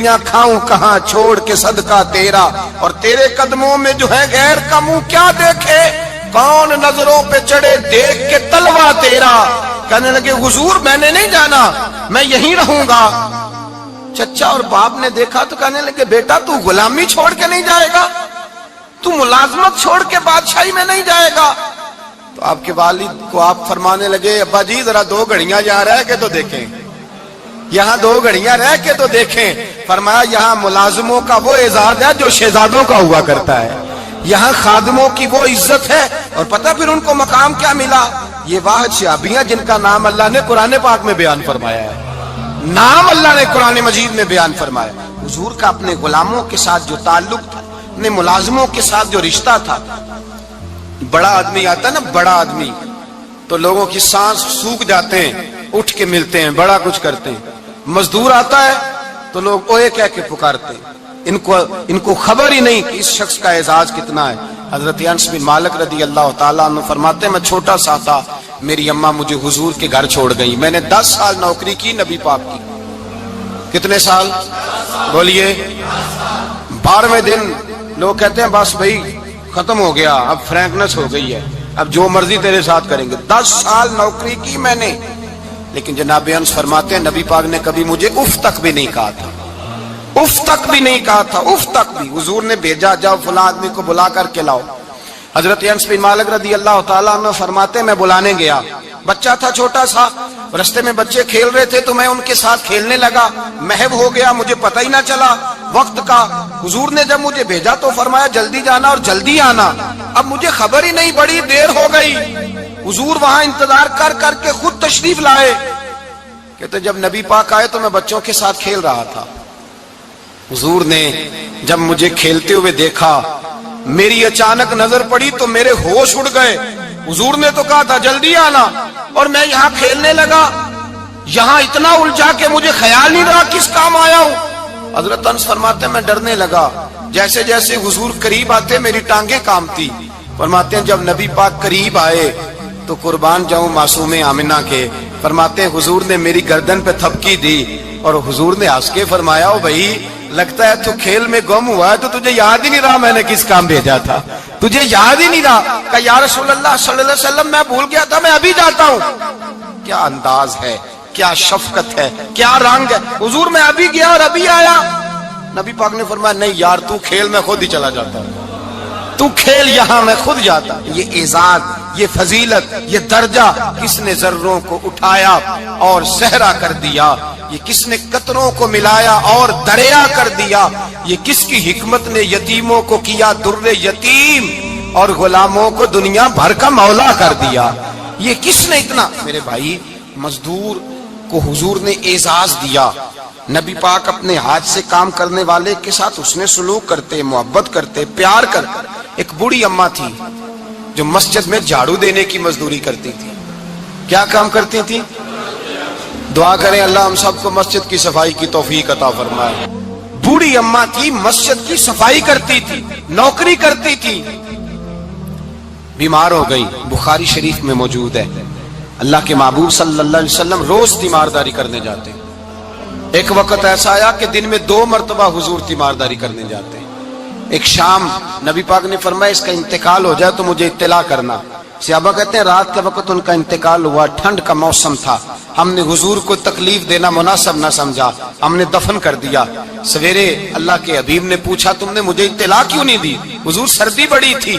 روٹیاں کھاؤں کہاں چھوڑ کے صدقہ تیرا، اور تیرے قدموں میں جو ہے غیر کا منہ کیا دیکھے، کون نظروں پہ چڑھے دیکھ کے تلوا تیرا۔ کہنے لگے حضور میں نے نہیں جانا، میں یہیں رہوں گا۔ چچا اور باپ نے دیکھا تو کہنے لگے بیٹا تو غلامی چھوڑ کے نہیں جائے گا، تو ملازمت چھوڑ کے بادشاہی میں نہیں جائے گا۔ تو آپ کے والد کو آپ فرمانے لگے ابا جی ذرا 2 گھڑیاں یہاں رہ کے تو دیکھیں، یہاں 2 گھڑیاں رہ کے تو دیکھیں۔ فرمایا یہاں ملازموں کا وہ اعزاز ہے جو شہزادوں کا ہوا کرتا ہے، یہاں خادموں کی وہ عزت ہے۔ اور پتہ پھر ان کو مقام کیا ملا، یہ واحد شعبیاں جن کا نام اللہ نے قرآن پاک میں بیان فرمایا ہے، نام اللہ نے قرآن مجید میں بیان فرمایا۔ حضور کا اپنے غلاموں کے ساتھ جو تعلق تھا، اپنے ملازموں کے ساتھ جو رشتہ تھا، بڑا آدمی آتا ہے نا، بڑا آدمی تو لوگوں کی سانس سوکھ جاتے ہیں، اٹھ کے ملتے ہیں، بڑا کچھ کرتے ہیں۔ مزدور آتا ہے تو لوگ اوے کہہ کے پکارتے ہیں، ان کو خبر ہی نہیں کہ اس شخص کا اعزاز کتنا ہے۔ حضرت انس بن مالک رضی اللہ تعالیٰ عنہ فرماتے ہیں میں چھوٹا سا تھا، میری اماں مجھے حضور کے گھر چھوڑ گئی، میں نے 10 سال نوکری کی نبی پاک کی۔ کتنے سال بولیے؟ 12ویں دن لوگ کہتے ہیں بس بھائی ختم ہو گیا، اب فرینکنس ہو گئی ہے، اب جو مرضی تیرے ساتھ کریں گے۔ 10 سال نوکری کی میں نے، لیکن جناب انس فرماتے ہیں نبی پاک نے کبھی مجھے اف تک بھی نہیں کہا تھا، اف تک بھی نہیں کہا تھا، اف تک بھی۔ حضور نے بھیجا جاؤ فلاں آدمی کو بلا کر کے لاؤ۔ حضرت انس بن مالک رضی اللہ تعالیٰ عنہ فرماتے ہیں میں بلانے گیا، بچہ تھا چھوٹا سا، رستے میں بچے کھیل رہے تھے تو میں ان کے ساتھ کھیلنے لگا، محو ہو گیا، مجھے پتہ ہی نہ چلا وقت کا۔ حضور نے جب مجھے بھیجا تو فرمایا جلدی جانا اور جلدی آنا، اب مجھے خبر ہی نہیں، بڑی دیر ہو گئی۔ حضور وہاں انتظار کر کر کے خود تشریف لائے، کہتے جب نبی پاک آئے تو میں بچوں کے ساتھ کھیل رہا تھا، حضور نے جب مجھے کھیلتے ہوئے دیکھا، میری اچانک نظر پڑی تو میرے ہوش اڑ گئے۔ حضور نے تو کہا تھا جلدی آنا، اور میں یہاں کھیلنے لگا، یہاں اتنا الجھا کہ مجھے خیال نہیں رہا کس کام آیا ہوں۔ حضرت انس فرماتے ہیں میں ڈرنے لگا، جیسے جیسے حضور قریب آتے میری ٹانگیں کانپتی۔ فرماتے ہیں جب نبی پاک قریب آئے تو قربان جاؤں معصوم آمنہ کے، فرماتے ہیں حضور نے میری گردن پہ تھپکی دی اور حضور نے ہنس کے فرمایا او بھائی لگتا ہے تو کھیل میں گم ہوا ہے تو تجھے یاد ہی نہیں رہا میں نے کس کام بھیجا تھا، تجھے یاد ہی نہیں رہا۔ کہ یا رسول اللہ صلی اللہ علیہ وسلم میں بھول گیا تھا، میں ابھی جاتا ہوں۔ کیا انداز ہے، کیا شفقت ہے، کیا رنگ ہے۔ حضور میں ابھی گیا اور ابھی آیا۔ نبی پاک نے فرمایا نہیں یار تو کھیل میں خود ہی چلا جاتا، تو کھیل یہاں میں خود جاتا۔ یہ اعزاز، یہ فضیلت، یہ درجہ کس نے ذروں کو اٹھایا اور صحرا کر دیا، یہ کس نے قطروں کو ملایا اور دریا کر دیا، یہ کس کی حکمت نے یتیموں کو کیا در یتیم اور غلاموں کو دنیا بھر کا مولا کر دیا، یہ کس نے اتنا۔ میرے بھائی مزدور کو حضور نے اعزاز دیا، نبی پاک اپنے ہاتھ سے کام کرنے والے کے ساتھ اس نے سلوک کرتے، محبت کرتے، پیار کرتے۔ ایک بوڑھی اماں تھی جو مسجد میں جھاڑو دینے کی مزدوری کرتی تھی۔ کیا کام کرتی تھی؟ دعا کریں اللہ ہم سب کو مسجد کی صفائی کی توفیق عطا فرمائے۔ بوڑھی اماں تھی، مسجد کی صفائی کرتی تھی، نوکری کرتی تھی، بیمار ہو گئی، بخاری شریف میں موجود ہے۔ اللہ کے محبوب صلی اللہ علیہ وسلم روز تیمارداری کرنے جاتے۔ ایک وقت ایسا آیا کہ دن میں 2 مرتبہ حضور تیمارداری کرنے جاتے۔ ایک شام نبی پاک نے فرمایا اس کا انتقال ہو جائے تو مجھے اطلاع کرنا۔ صحابہ کہتے ہیں رات کے وقت ان کا انتقال ہوا، ٹھنڈ کا موسم تھا، ہم نے حضور کو تکلیف دینا مناسب نہ سمجھا، ہم نے دفن کر دیا۔ سویرے اللہ کے حبیب نے پوچھا تم نے مجھے اطلاع کیوں نہیں دی؟ حضور سردی بڑی تھی۔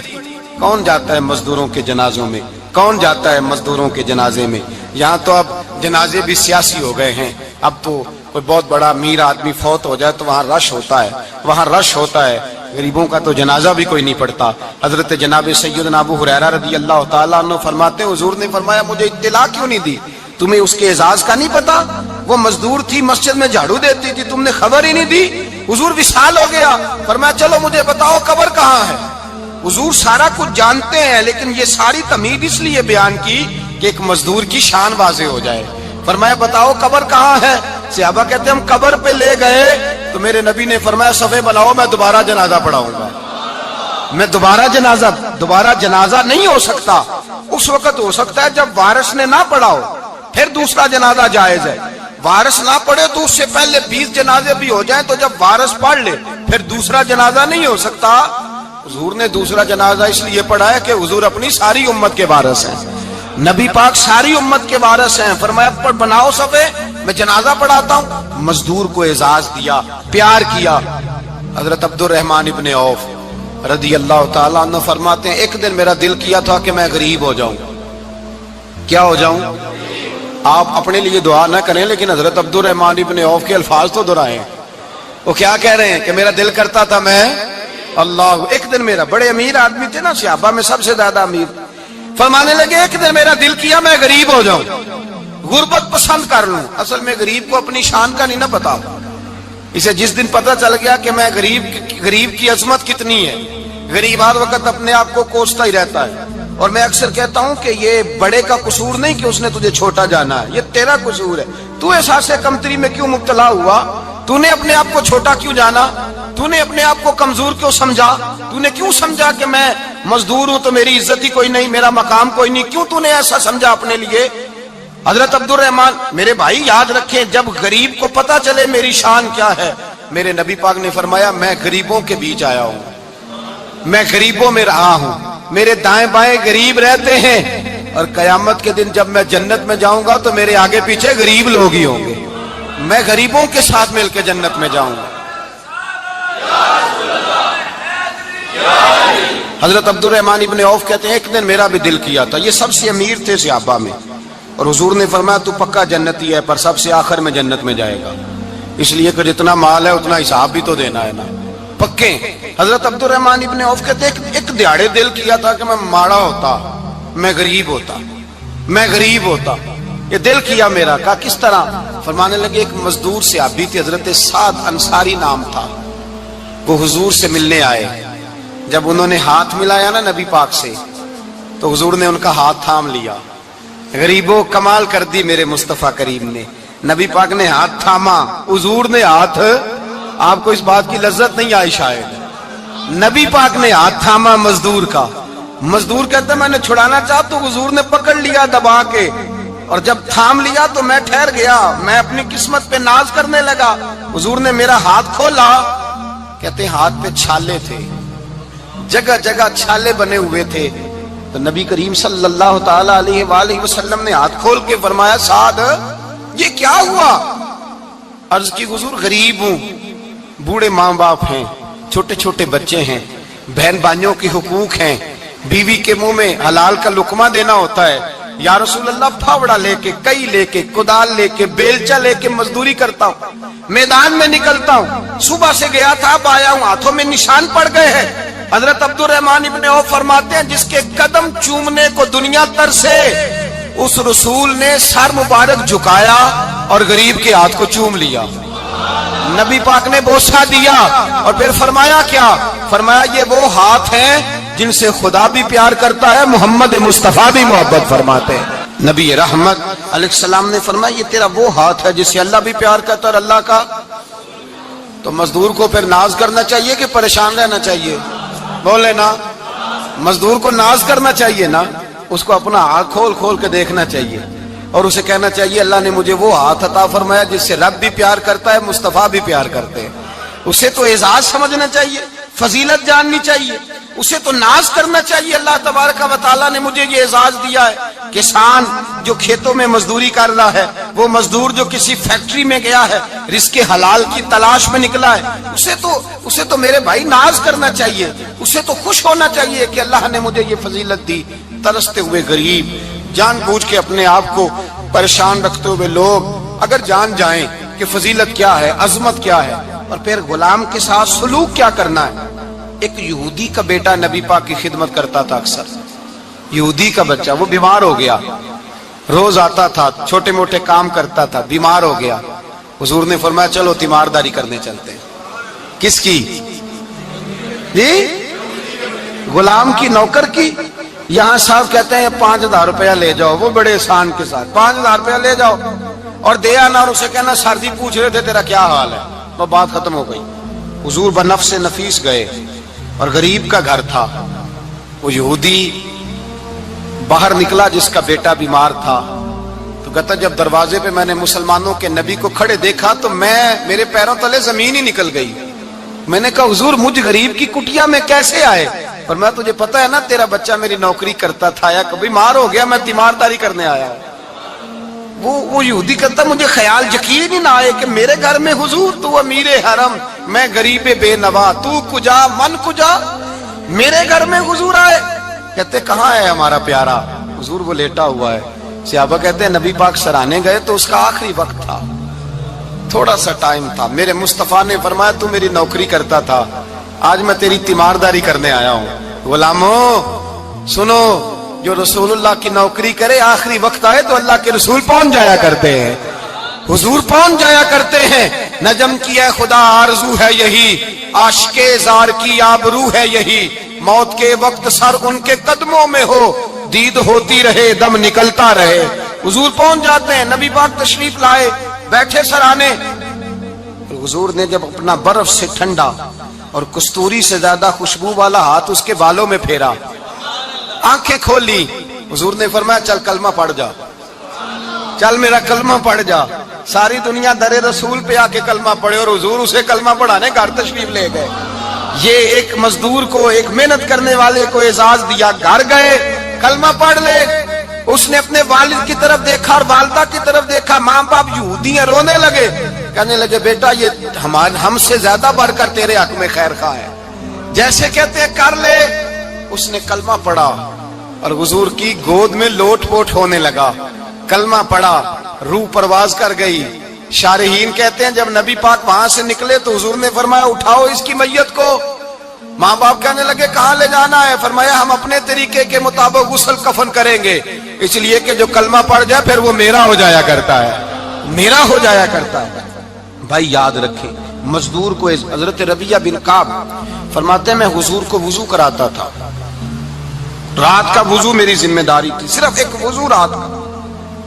کون جاتا ہے مزدوروں کے جنازوں میں؟ کون جاتا ہے مزدوروں کے جنازے میں؟ یہاں تو اب جنازے بھی سیاسی ہو گئے ہیں، اب تو کوئی بہت بڑا امیر آدمی فوت ہو جائے تو وہاں رش ہوتا ہے، وہاں رش ہوتا ہے، غریبوں کا تو جنازہ بھی کوئی نہیں پڑتا۔ حضرت جناب سیدنا ابو ہریرہ رضی اللہ تعالیٰ عنہ فرماتے ہیں حضور نے فرمایا مجھے اطلاع کیوں نہیں دی؟ تمہیں اس کے اعزاز کا نہیں پتا؟ وہ مزدور تھی، مسجد میں جھاڑو دیتی تھی، تم نے خبر ہی نہیں دی؟ حضور وصال ہو گیا، فرمایا چلو مجھے بتاؤ قبر کہاں ہے؟ حضور سارا کچھ جانتے ہیں لیکن یہ ساری تمہید اس لیے بیان کی کہ ایک مزدور کی شان واضح ہو جائے۔ فرمایا بتاؤ قبر کہاں ہے؟ صحابہ کہتے ہیں ہم قبر پہ لے گئے تو میرے نبی نے فرمایا صفے بناؤ میں دوبارہ جنازہ پڑھاؤں گا۔ میں دوبارہ جنازہ نہیں ہو سکتا، اس وقت ہو سکتا ہے جب وارث نے نہ پڑھاؤ، پھر دوسرا جنازہ جائز ہے، وارث نہ پڑھے تو اس سے پہلے 20 جنازے بھی ہو جائیں تو جب وارث پڑھ لے پھر دوسرا جنازہ نہیں ہو سکتا. حضور نے دوسرا جنازہ اس لیے پڑھا ہے کہ حضور اپنی ساری امت کے وارث ہیں. نبی پاک ساری امت کے وارث ہیں. فرمایا پر بناؤ صفے، میں جنازہ پڑھاتا ہوں. مزدور کو اعزاز دیا، پیار کیا. حضرت عبد الرحمن ابن عوف رضی اللہ تعالیٰ عنہ فرماتے ہیں ایک دن میرا دل کیا تھا کہ میں غریب ہو جاؤں. کیا ہو جاؤں؟ آپ اپنے لیے دعا نہ کریں لیکن حضرت عبد الرحمن ابن عوف کے الفاظ تو دہرائیں. وہ کیا کہہ رہے ہیں کہ میرا دل کرتا تھا میں اللہ. ایک دن میرا، بڑے امیر آدمی تھے نا، صحابہ میں سب سے زیادہ امیر. فرمانے لگے ایک دن میرا دل کیا میں غریب ہو جاؤں، غربت پسند کر لوں. اصل میں غریب کو اپنی شان کا نہیں نہ پتا. اسے جس دن پتہ چل گیا کہ میں غریب کی عظمت کتنی ہے، غریب ہر وقت اپنے آپ کو کوستا ہی رہتا ہے. اور میں اکثر کہتا ہوں کہ یہ بڑے کا قصور نہیں کہ اس نے تجھے چھوٹا جانا ہے، یہ تیرا قصور ہے. تو احساس کمتری میں کیوں مبتلا ہوا؟ تو نے اپنے آپ کو چھوٹا کیوں جانا؟ تو نے اپنے آپ کو کمزور کیوں سمجھا؟ تو نے کیوں سمجھا کہ میں مزدور ہوں تو میری عزت ہی کوئی نہیں، میرا مقام کوئی نہیں؟ کیوں تو نے ایسا سمجھا اپنے لیے؟ حضرت عبد الرحمن، میرے بھائی یاد رکھیں جب غریب کو پتہ چلے میری شان کیا ہے، میرے نبی پاک نے فرمایا میں غریبوں کے بیچ آیا ہوں، میں غریبوں میں رہا ہوں، میرے دائیں بائیں غریب رہتے ہیں. اور قیامت کے دن جب میں جنت میں جاؤں گا تو میرے آگے پیچھے غریب لوگ ہی ہوں گے. میں غریبوں کے ساتھ مل کے جنت میں جاؤں گا. حضرت عبد الرحمن ابن عوف کہتے ہیں ایک دن میرا بھی دل کیا تھا. یہ سب سے امیر تھے صحابہ میں، اور حضور نے فرمایا تو پکا جنتی ہے پر سب سے آخر میں جنت میں جائے گا، اس لیے کہ جتنا مال ہے اتنا حساب بھی تو دینا ہے نا، پکے. حضرت عبد الرحمن ابن عوف کہتے ہیں ایک دیہڑے دل کیا تھا کہ میں ماڑا ہوتا، میں غریب ہوتا، میں غریب ہوتا. یہ دل کیا میرا. کہا کس طرح؟ فرمانے لگے ایک مزدور صحابی تھے حضرت سعد انصاری نام تھا، وہ حضور سے ملنے آئے. جب انہوں نے ہاتھ ملایا نا نبی پاک سے تو حضور نے ان کا ہاتھ تھام لیا. غریبوں کمال کر دی میرے مصطفیٰ کریم نے. نبی پاک نے ہاتھ تھاما، حضور نے ہاتھ. آپ کو اس بات کی لذت نہیں آئی شاید. نبی پاک نے ہاتھ تھاما مزدور کا. مزدور کہتا میں نے چھڑانا چاہا تو حضور نے پکڑ لیا دبا کے، اور جب تھام لیا تو میں ٹھہر گیا، میں اپنی قسمت پہ ناز کرنے لگا. حضور نے میرا ہاتھ کھولا. کہتے ہیں ہاتھ پہ چھالے تھے، جگہ جگہ چھالے بنے ہوئے تھے. تو نبی کریم صلی اللہ تعالی علیہ وآلہ وسلم نے ہاتھ کھول کے فرمایا سعد یہ کیا ہوا؟ عرض کی حضور غریب ہوں، بوڑھے ماں باپ ہیں، چھوٹے چھوٹے بچے ہیں، بہن بھائیوں کے حقوق ہیں، بیوی کے منہ میں حلال کا لقمہ دینا ہوتا ہے. یا رسول اللہ پھاوڑا لے کے، کئی لے کے، کدال لے کے، بیلچا لے کے مزدوری کرتا ہوں، میدان میں نکلتا ہوں، صبح سے گیا تھا اب آیا ہوں، ہاتھوں میں نشان پڑ گئے ہیں. حضرت عبد الرحمن ابن عوف فرماتے ہیں جس کے قدم چومنے کو دنیا ترسے، اس رسول نے سر مبارک جھکایا اور غریب کے ہاتھ کو چوم لیا. نبی پاک نے بوسہ دیا اور پھر فرمایا کیا؟ فرمایا یہ وہ ہاتھ ہیں جن سے خدا بھی پیار کرتا ہے، محمد مصطفیٰ بھی محبت فرماتے ہیں. نبی رحمت علیہ السلام نے فرمایا یہ تیرا وہ ہاتھ ہے جس سے اللہ بھی پیار کرتا ہے اور اللہ کا. تو مزدور کو پھر ناز کرنا چاہیے کہ پریشان رہنا چاہیے؟ بولے نا، مزدور کو ناز کرنا چاہیے نا، اس کو اپنا ہاتھ کھول کھول کے دیکھنا چاہیے اور اسے کہنا چاہیے اللہ نے مجھے وہ ہاتھ عطا فرمایا جس سے رب بھی پیار کرتا ہے، مصطفیٰ بھی پیار کرتے ہیں. اسے تو اعزاز سمجھنا چاہیے، فضیلت جاننی چاہیے، اسے تو ناز کرنا چاہیے. اللہ تبارک و تعالیٰ نے مجھے یہ اعزاز دیا ہے. کسان جو کھیتوں میں مزدوری کر رہا ہے، وہ مزدور جو کسی فیکٹری میں گیا ہے، رزق حلال کی تلاش میں نکلا ہے، اسے تو میرے بھائی ناز کرنا چاہیے، اسے تو خوش ہونا چاہیے کہ اللہ نے مجھے یہ فضیلت دی. ترستے ہوئے غریب، جان بوجھ کے اپنے آپ کو پریشان رکھتے ہوئے لوگ اگر جان جائیں کہ فضیلت کیا ہے، عظمت کیا ہے، اور پھر غلام کے ساتھ سلوک کیا کرنا ہے. ایک یہودی کا بیٹا نبی پاک کی خدمت کرتا تھا اکثر. یہودی کا بچہ، وہ بیمار ہو گیا، روز آتا تھا، چھوٹے موٹے کام کرتا تھا، بیمار ہو گیا. حضور نے فرمایا چلو تیمارداری کرنے چلتے ہیں. کس کی؟ جی غلام کی، نوکر کی. یہاں صاحب کہتے ہیں 5000 روپیہ لے جاؤ، وہ بڑے احسان کے ساتھ 5000 روپیہ لے جاؤ اور دے آنا، اور اسے کہنا سردی پوچھ رہے تھے تیرا کیا حال ہے، وہ بات ختم ہو گئی. حضور بنفس نفیس گئے اور غریب کا گھر تھا. وہ یہودی باہر نکلا جس کا بیٹا بیمار تھا، تو کہتا جب دروازے پہ میں نے مسلمانوں کے نبی کو کھڑے دیکھا تو میرے پیروں تلے زمین ہی نکل گئی. میں نے کہا حضور مجھ غریب کی کٹیا میں کیسے آئے؟ پر میں تجھے پتا ہے نا تیرا بچہ میری نوکری کرتا تھا یا کبھی مار ہو گیا میں تیمارداری کرنے آیا. وہ یہودی کہتا مجھے خیال یقین ہی نہ آئے کہ میرے گھر میں حضور تو امیر حرم میں غریب بے نوا تو کجا من کجا میرے گھر میں حضور آئے. کہتے کہاں ہے ہمارا پیارا؟ حضور وہ لیٹا ہوا ہے. صحابہ کہتے ہیں نبی پاک سرانے گئے تو اس کا آخری وقت تھا, تھوڑا سا ٹائم تھا. میرے مصطفیٰ نے فرمایا تو میری نوکری کرتا تھا, آج میں تیری تیمارداری کرنے آیا ہوں. غلاموں سنو, جو رسول اللہ کی نوکری کرے آخری وقت آئے تو اللہ کے رسول پہنچ جایا کرتے ہیں, حضور پہنچ جایا کرتے ہیں. نجم کی ہے خدا آرزو ہے یہی, عاشق زار کی آبرو ہے یہی, موت کے وقت سر ان کے قدموں میں ہو, دید ہوتی رہے دم نکلتا رہے. حضور پہنچ جاتے ہیں. نبی پاک تشریف لائے, بیٹھے سرانے. حضور نے جب اپنا برف سے ٹھنڈا اور کستوری سے زیادہ خوشبو والا ہاتھ اس کے بالوں میں پھیرا, آنکھیں کھولی, حضور نے فرمایا چل کلمہ پڑھ جا, چل میرا کلمہ پڑھ جا. ساری دنیا در رسول پہ آ کے کلمہ پڑھے اور حضور اسے کلمہ پڑھانے گھر تشریف لے گئے. یہ ایک مزدور کو, ایک محنت کرنے والے کو اعزاز دیا. گھر گئے, کلمہ پڑھ لے. اس نے اپنے والد کی طرف دیکھا اور والدہ کی طرف دیکھا, ماں باپ یہودی ہیں, رونے لگے. کہنے لگے بیٹا یہ ہم سے زیادہ بڑھ کر تیرے حق میں خیر خواہ ہے, جیسے کہتے ہیں کر لے. اس نے کلمہ پڑھا اور حضور کی گود میں لوٹ پوٹ ہونے لگا. کلمہ پڑھا, روح پرواز کر گئی. شارحین کہتے ہیں جب نبی پاک وہاں سے نکلے تو حضور نے فرمایا اٹھاؤ اس کی میت کو. ماں باپ کہنے لگے کہاں لے جانا ہے؟ فرمایا ہم اپنے طریقے کے مطابق غسل کفن کریں گے, اس لیے کہ جو کلمہ پڑھ جائے پھر وہ میرا ہو جایا کرتا ہے, میرا ہو جایا کرتا ہے. بھائی یاد رکھیں, مزدور کو حضرت ربیہ بن کعب فرماتے ہیں میں حضور کو وضو کراتا تھا, رات کا وضو میری ذمہ داری تھی, صرف ایک وضو رات کا.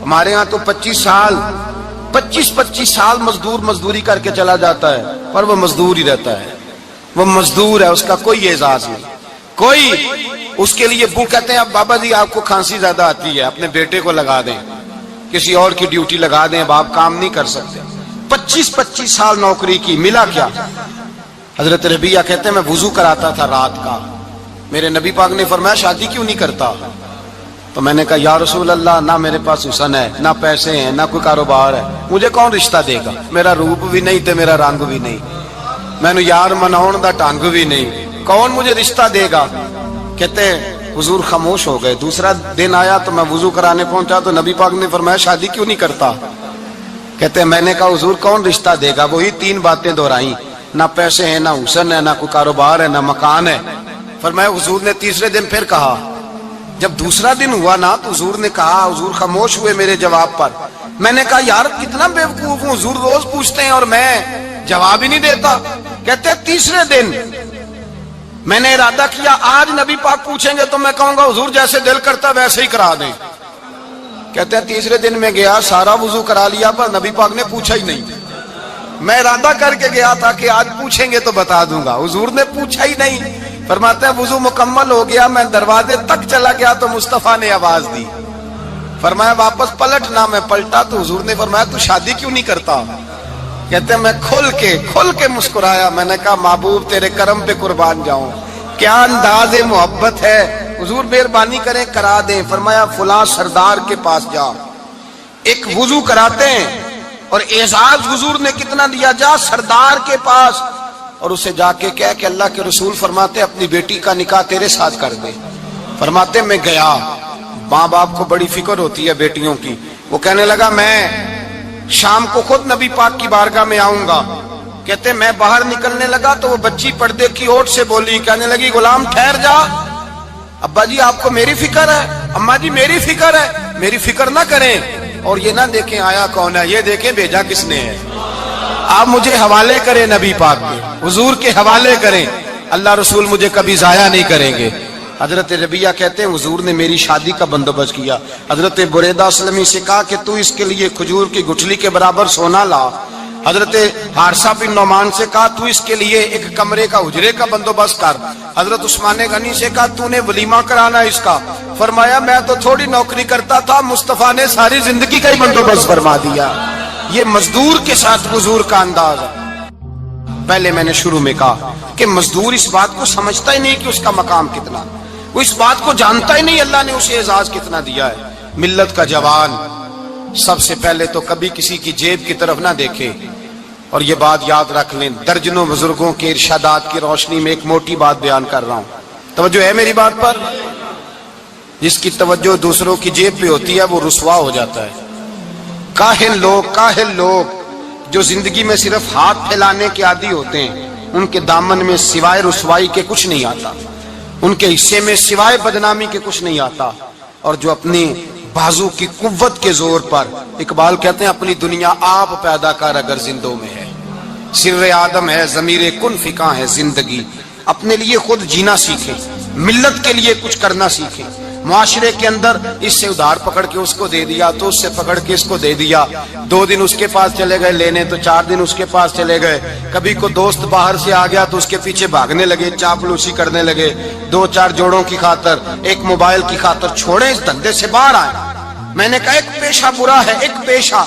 ہمارے ہاں تو 25 سال مزدور مزدوری کر کے چلا جاتا ہے, پر وہ مزدور ہی رہتا ہے, وہ مزدور ہے, اس کا کوئی اعزاز نہیں, کوئی اس کے لیے. وہ کہتے ہیں اب بابا جی آپ کو کھانسی زیادہ آتی ہے, اپنے بیٹے کو لگا دیں, کسی اور کی ڈیوٹی لگا دیں, اب آپ کام نہیں کر سکتے. 25 سال نوکری کی, ملا کیا؟ حضرت ربیہ کہتے ہیں میں وضو کراتا تھا رات کا. میرے نبی پاک نے فرمایا شادی کیوں نہیں کرتا؟ تو میں نے کہا یا رسول اللہ نہ میرے پاس حسن ہے, نہ پیسے ہیں, نہ کوئی کاروبار ہے, مجھے کون رشتہ دے گا؟ میرا روپ بھی نہیں تے میرا رنگ بھی نہیں, میں نے یار مناؤن دا ٹانگ بھی نہیں, کون مجھے رشتہ دے گا؟ کہتے ہیں حضور خاموش ہو گئے. دوسرا دن آیا تو میں وضو کرانے پہنچا تو نبی پاک نے فرمایا شادی کیوں نہیں کرتا؟ کہتے ہیں میں نے کہا حضور کون رشتہ دے گا؟ وہی 3 باتیں دہرائیں, نہ پیسے ہیں, نہ حسن ہے, نہ کوئی کاروبار ہے, نہ مکان ہے. فرمایا حضور نے تیسرے دن پھر کہا. جب دوسرا دن ہوا نا تو حضور نے کہا, حضور خاموش ہوئے میرے جواب پر. میں نے کہا یار کتنا بیوقوف ہوں, حضور روز پوچھتے ہیں اور میں جواب ہی نہیں دیتا. کہتے ہیں تیسرے دن میں نے ارادہ کیا آج نبی پاک پوچھیں گے تو میں کہوں گا حضور جیسے دل کرتا ویسے ہی کرا دیں. کہتے ہیں تیسرے دن میں گیا, سارا وضو کرا لیا, پر نبی پاک نے پوچھا ہی نہیں. میں ارادہ کر کے گیا تھا کہ آج پوچھیں گے تو بتا دوں گا, حضور نے پوچھا ہی نہیں. فرماتے ہیں وضو مکمل ہو گیا, میں دروازے تک چلا گیا تو مصطفیٰ نے آواز دی. فرمایا واپس پلٹ نہ, میں پلٹا تو حضور نے فرمایا تو شادی کیوں نہیں کرتا؟ کہتے ہیں میں کھل کے مسکرایا. میں نے کہا محبوب تیرے کرم پہ قربان جاؤں, کیا انداز محبت ہے, حضور مہربانی کریں کرا دیں. فرمایا فلاں سردار کے پاس جا, ایک وضو کراتے ہیں, اور اعزاز حضور نے کتنا دیا, جا سردار کے پاس اور اسے جا کے کہہ کہ اللہ کے رسول فرماتے اپنی بیٹی کا نکاح تیرے ساتھ کر دے. فرماتے میں گیا, ماں باپ کو بڑی فکر ہوتی ہے بیٹیوں کی. وہ کہنے لگا میں شام کو خود نبی پاک کی بارگاہ میں آؤں گا. کہتے میں باہر نکلنے لگا تو وہ بچی پردے کی اوٹ سے بولی, کہنے لگی غلام ٹھہر جا, ابا جی آپ کو میری فکر ہے, اماں جی میری فکر ہے, میری فکر نہ کریں اور یہ نہ دیکھیں آیا کون ہے, یہ دیکھیں بھیجا کس نے ہے. آپ مجھے حوالے کریں نبی پاک کے, حضور کے حوالے کریں, اللہ رسول مجھے کبھی ضائع نہیں کریں گے. حضرت ربیہ کہتے ہیں حضور نے میری شادی کا بندوبست کیا. حضرت بریدہ اسلمی سے کہا کہ تو اس کے لیے کھجور کی گٹھلی کے برابر سونا لا, حضرت حارثہ بن نعمان سے کہا تو اس کے لیے ایک کمرے کا حجرے کا بندوبست کر. حضرت عثمان غنی سے کہا تو نے ولیمہ کرانا اس کا. فرمایا میں تو تھوڑی نوکری کرتا تھا, مصطفیٰ نے ساری زندگی کا ہی بندوبست فرما دیا. یہ مزدور کے ساتھ حضور کا انداز ہے. پہلے میں نے شروع میں کہا کہ مزدور اس بات کو سمجھتا ہی نہیں کہ اس کا مقام کتنا, وہ اس بات کو جانتا ہی نہیں اللہ نے اسے اعزاز کتنا دیا ہے. ملت کا جوان سب سے پہلے تو کبھی کسی کی جیب کی طرف نہ دیکھے. اور یہ بات یاد رکھ لیں, درجنوں بزرگوں کے ارشادات کی روشنی میں ایک موٹی بات بیان کر رہا ہوں, توجہ ہے میری بات پر. جس کی توجہ دوسروں کی جیب پہ ہوتی ہے وہ رسوا ہو جاتا ہے. کاہل لوگ جو زندگی میں صرف ہاتھ پھیلانے کے عادی ہوتے ہیں, ان کے دامن میں سوائے رسوائی کے کچھ نہیں آتا, ان کے حصے میں سوائے بدنامی کے کچھ نہیں آتا. اور جو اپنی بازو کی قوت کے زور پر, اقبال کہتے ہیں اپنی دنیا آپ پیدا کر اگر زندوں میں ہے, سر آدم ہے ضمیر کن فکاں ہے زندگی. اپنے لیے خود جینا سیکھیں, ملت کے لیے کچھ کرنا سیکھیں. معاشرے کے اندر اس سے ادھار پکڑ کے اس کو دے دیا, تو اس سے پکڑ کے اس کو دے دیا. 2 دن اس کے پاس چلے گئے لینے, تو 4 دن اس کے پاس چلے گئے. کبھی کو دوست باہر سے آ گیا تو اس کے پیچھے بھاگنے لگے, چاپلوسی کرنے لگے. 2-4 جوڑوں کی خاطر, ایک موبائل کی خاطر چھوڑیں اس دھندے سے باہر آئیں. میں نے کہا ایک پیشہ برا ہے, ایک پیشہ,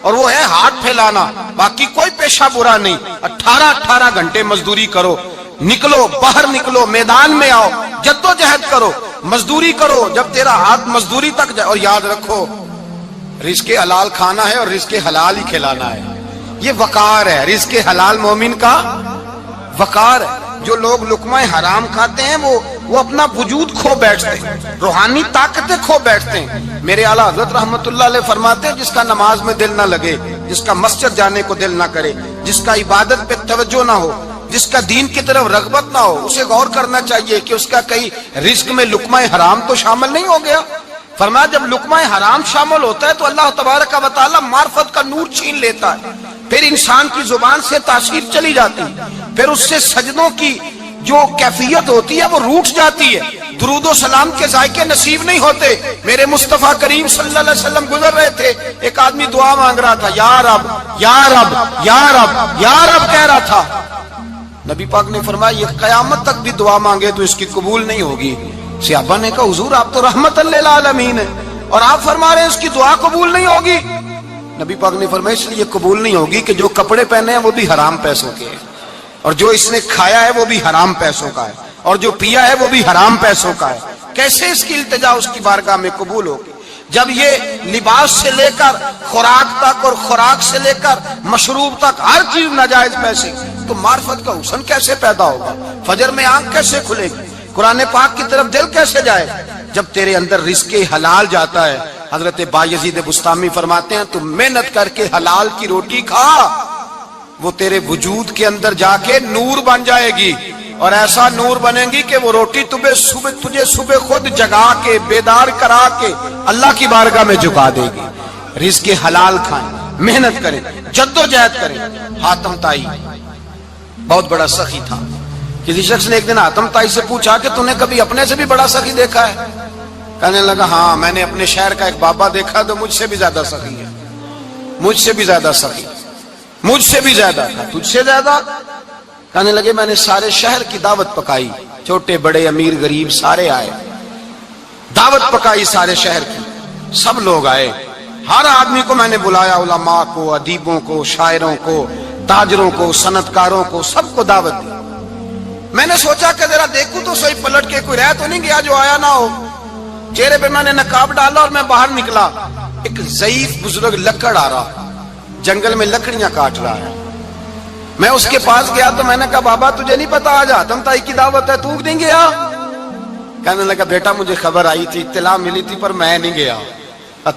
اور وہ ہے ہاتھ پھیلانا. باقی کوئی پیشہ برا نہیں. 18 گھنٹے مزدوری کرو, نکلو باہر, نکلو میدان میں آؤ, جدوجہد کرو, مزدوری کرو جب تیرا ہاتھ مزدوری تک جائے. اور یاد رکھو رزق حلال کھانا ہے اور رزق حلال ہی کھلانا ہے. یہ وقار ہے, رزق حلال مومن کا وقار ہے. جو لوگ لقمہ حرام کھاتے ہیں وہ اپنا وجود کھو بیٹھتے ہیں, روحانی طاقتیں کھو بیٹھتے ہیں. میرے اعلیٰ حضرت رحمت اللہ علیہ فرماتے ہیں جس کا نماز میں دل نہ لگے, جس کا مسجد جانے کو دل نہ کرے, جس کا عبادت پہ توجہ نہ ہو, جس کا دین کی طرف رغبت نہ ہو, اسے غور کرنا چاہیے کہ اس کا کہیں رزق میں لقمہ حرام تو شامل نہیں ہو گیا. فرمایا جب لقمہ حرام شامل ہوتا ہے تو اللہ تبارک و تعالی معرفت کا نور چھین لیتا ہے, پھر انسان کی زبان سے تاثیر چلی جاتی ہے, پھر اس سے سجدوں کی جو کیفیت ہوتی ہے وہ روٹ جاتی ہے, درود و سلام کے ذائقے نصیب نہیں ہوتے. میرے مصطفیٰ کریم صلی اللہ علیہ وسلم گزر رہے تھے, ایک آدمی دعا مانگ رہا تھا, یا رب یا رب یا رب یا رب کہہ رہا تھا. نبی پاک نے فرمایا یہ قیامت تک بھی دعا مانگے تو اس کی قبول نہیں ہوگی. صحابہ نے کہا حضور آپ تو رحمت للعالمین ہیں اور آپ فرما رہے ہیں اس کی دعا قبول نہیں ہوگی. نبی پاک نے فرمایا اس لیے قبول نہیں ہوگی کہ جو کپڑے پہنے ہیں وہ بھی حرام پیسوں کے ہیں, اور جو اس نے کھایا ہے وہ بھی حرام پیسوں کا ہے, اور جو پیا ہے وہ بھی حرام پیسوں کا ہے. کیسے اس کی التجا اس کی بارگاہ میں قبول ہوگی جب یہ لباس سے لے کر خوراک تک اور خوراک سے لے کر مشروب تک ہر چیز ناجائز پیسے. تو معرفت کا حسن کیسے پیدا ہوگا, فجر میں آنکھ کیسے کھلے گی, قرآن پاک کی طرف دل کیسے جائے جب تیرے اندر رزق حلال جاتا ہے. حضرت بایزید بستامی فرماتے ہیں تو محنت کر کے حلال کی روٹی کھا, وہ تیرے وجود کے اندر جا کے نور بن جائے گی, اور ایسا نور بنے گی کہ وہ روٹی تجھے صبح خود جگا کے بیدار کرا کے اللہ کی بارگاہ میں جھکا دے گی. رزق حلال کھائیں, محنت کریں, جدوجہد کریں. حاتم طائی بہت بڑا سخی تھا. کسی شخص نے ایک دن حاتم طائی سے پوچھا کہ تو نے کبھی اپنے سے بھی بڑا سخی دیکھا ہے؟ کہنے لگا ہاں میں نے اپنے شہر کا ایک بابا دیکھا تو مجھ سے بھی زیادہ سخی ہے, مجھ سے بھی زیادہ سخی, مجھ سے بھی زیادہ تھا, تجھ سے زیادہ. کہنے لگے میں نے سارے شہر کی دعوت پکائی, چھوٹے بڑے امیر غریب سارے آئے, دعوت پکائی سارے شہر کی, سب لوگ آئے, ہر آدمی کو میں نے بلایا, علماء کو, ادیبوں کو, شاعروں کو, تاجروں کو, صنعت کاروں کو, سب کو دعوت دی. میں نے سوچا کہ ذرا دیکھوں تو صحیح پلٹ کے کوئی رہ تو نہیں گیا جو آیا نہ ہو. چہرے پہ میں نے نقاب ڈالا اور میں باہر نکلا. ایک ضعیف بزرگ لکڑ آ رہا, جنگل میں لکڑیاں کاٹ رہا ہے. میں اس کے پاس گیا تو میں نے کہا بابا تجھے نہیں پتا آج حاتم طائی کی دعوت ہے, تو نہیں گیا؟ کہنے لگا بیٹا مجھے خبر آئی تھی, اطلاع ملی تھی, پر میں نہیں گیا.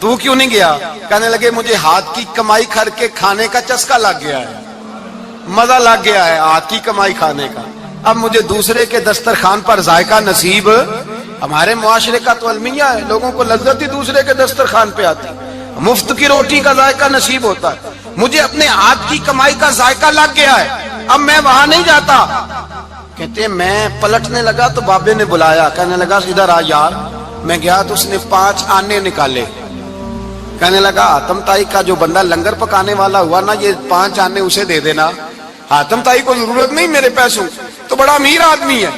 تو کیوں نہیں گیا؟ کہنے لگے مجھے ہاتھ کی کمائی کر کے کھانے کا چسکا لگ گیا ہے, مزہ لگ گیا ہے ہاتھ کی کمائی کھانے کا. اب مجھے دوسرے کے دسترخوان پر ذائقہ نصیب, ہمارے معاشرے کا تو المیہ ہے, لوگوں کو لذت ہی دوسرے کے دسترخوان پہ آتی, مفت کی روٹی کا ذائقہ نصیب ہوتا ہے. مجھے اپنے ہاتھ کی کمائی کا ذائقہ لگ گیا ہے, اب میں وہاں نہیں جاتا. کہتے میں پلٹنے لگا تو بابے نے بلایا, کہنے لگا ادھر آ یار. میں گیا تو اس نے 5 آنے نکالے. کہنے لگا حاتم تائی کا جو بندہ لنگر پکانے والا ہوا نا، یہ 5 آنے اسے دے دینا، حاتم تائی کو ضرورت نہیں میرے پیسوں، تو بڑا امیر آدمی ہے،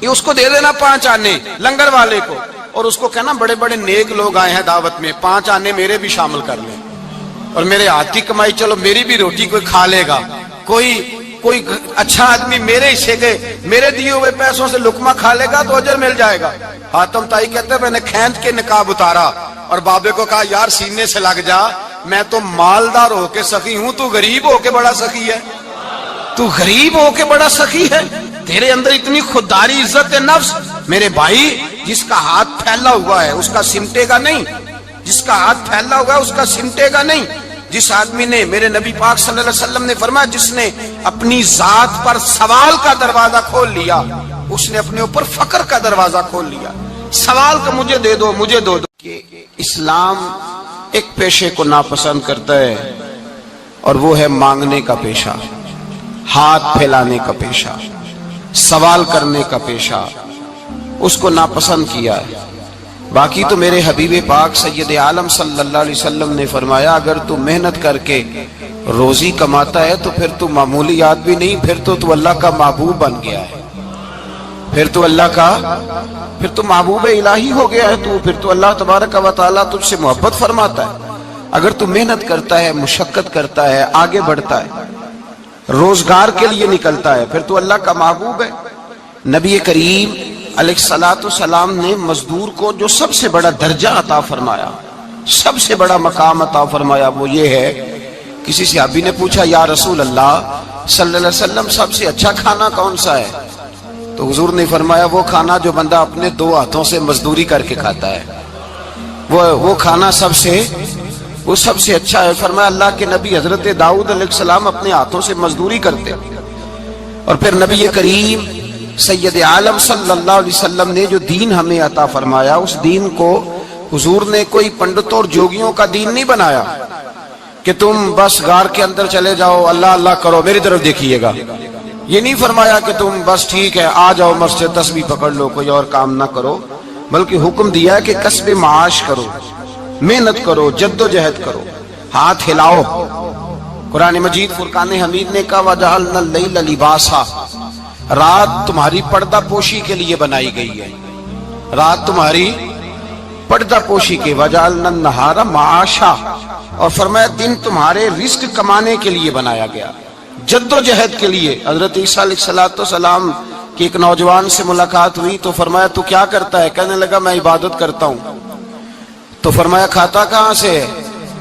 یہ اس کو دے دینا 5 آنے لنگر والے کو، اور اس کو کہنا بڑے بڑے نیک لوگ آئے ہیں دعوت میں، 5 آنے میرے بھی شامل کر لیں، اور میرے ہاتھ کی کمائی چلو میری بھی روٹی کوئی کھا لے گا، کوئی اچھا آدمی میرے حصے کے میرے دیے ہوئے پیسوں سے لقمہ کھا لے گا تو اجر مل جائے گا۔ حاتم تائی کہتے ہیں میں نے کھینچ کے نقاب اتارا اور بابے کو کہا یار سینے سے لگ جا، میں تو مالدار ہو کے سخی ہوں، تو غریب ہو کے بڑا سخی ہے، تو غریب ہو کے بڑا سخی ہے، تیرے اندر اتنی خودداری عزت نفس۔ میرے بھائی جس کا ہاتھ پھیلا ہوا ہے اس کا سمٹے گا نہیں، جس کا ہاتھ پھیلا ہوا ہے اس کا سمٹے گا نہیں۔ جس آدمی نے، میرے نبی پاک صلی اللہ علیہ وسلم نے فرمایا جس نے اپنی ذات پر سوال کا دروازہ کھول لیا، اس نے اپنے اوپر فقر کا دروازہ کھول لیا۔ سوال کا مجھے دے دو، مجھے دو دو۔ کہ اسلام ایک پیشے کو ناپسند کرتا ہے اور وہ ہے مانگنے کا پیشہ، ہاتھ پھیلانے کا پیشہ، سوال کرنے کا پیشہ، اس کو ناپسند کیا ہے۔ باقی تو میرے حبیب پاک سید عالم صلی اللہ علیہ وسلم نے فرمایا اگر تو محنت کر کے روزی کماتا ہے تو پھر تو معمولی آدمی نہیں، پھر تو اللہ کا محبوب بن گیا ہے، پھر تو اللہ کا، پھر تو محبوب الہی ہو گیا ہے، تو پھر تو اللہ تبارک و تعالیٰ تجھ سے محبت فرماتا ہے۔ اگر تو محنت کرتا ہے، مشقت کرتا ہے، آگے بڑھتا ہے، روزگار کے لیے نکلتا ہے، پھر تو اللہ کا محبوب ہے۔ نبی کریم علیہ السلام نے مزدور کو جو سب سے بڑا درجہ عطا فرمایا، سب سے بڑا مقام عطا فرمایا، وہ یہ ہے، کسی صحابی نے پوچھا یا رسول اللہ صلی اللہ علیہ وسلم سب سے اچھا کھانا کون سا ہے؟ تو حضور نے فرمایا وہ کھانا جو بندہ اپنے 2 ہاتھوں سے مزدوری کر کے کھاتا ہے، وہ کھانا سب سے اچھا ہے۔ فرمایا اللہ کے نبی حضرت داؤد علیہ السلام اپنے ہاتھوں سے مزدوری کرتے، اور پھر نبی کریم سید عالم صلی اللہ علیہ وسلم نے جو دین ہمیں عطا فرمایا، اس دین کو حضور نے کوئی پنڈتوں اور جوگیوں کا دین نہیں بنایا کہ تم بس غار کے اندر چلے جاؤ اللہ اللہ کرو میری طرف دیکھیے گا، یہ نہیں فرمایا کہ تم بس ٹھیک ہے آ جاؤ مسجد تسبیح پکڑ لو کوئی اور کام نہ کرو، بلکہ حکم دیا ہے کہ کسب معاش کرو، محنت کرو، جد و جہد کرو، ہاتھ ہلاؤ۔ قرآن مجید فرقان حمید نے کہا وَجَعَلْنَا اللَّيْلَ لِبَاسًا، رات تمہاری پردہ پوشی کے لیے بنائی گئی ہے، رات تمہاری پردہ پوشی کے، وَجَعَلْنَا النَّهَارَ مَعَاشًا، اور فرمایا دن تمہارے رزق کمانے کے لیے بنایا گیا، جد و جہد کے لیے۔ حضرت عیسیٰ علیہ السلام کی ایک نوجوان سے ملاقات ہوئی تو فرمایا تو کیا کرتا ہے؟ کہنے لگا میں عبادت کرتا ہوں۔ تو فرمایا کھاتا کہاں سے ہے؟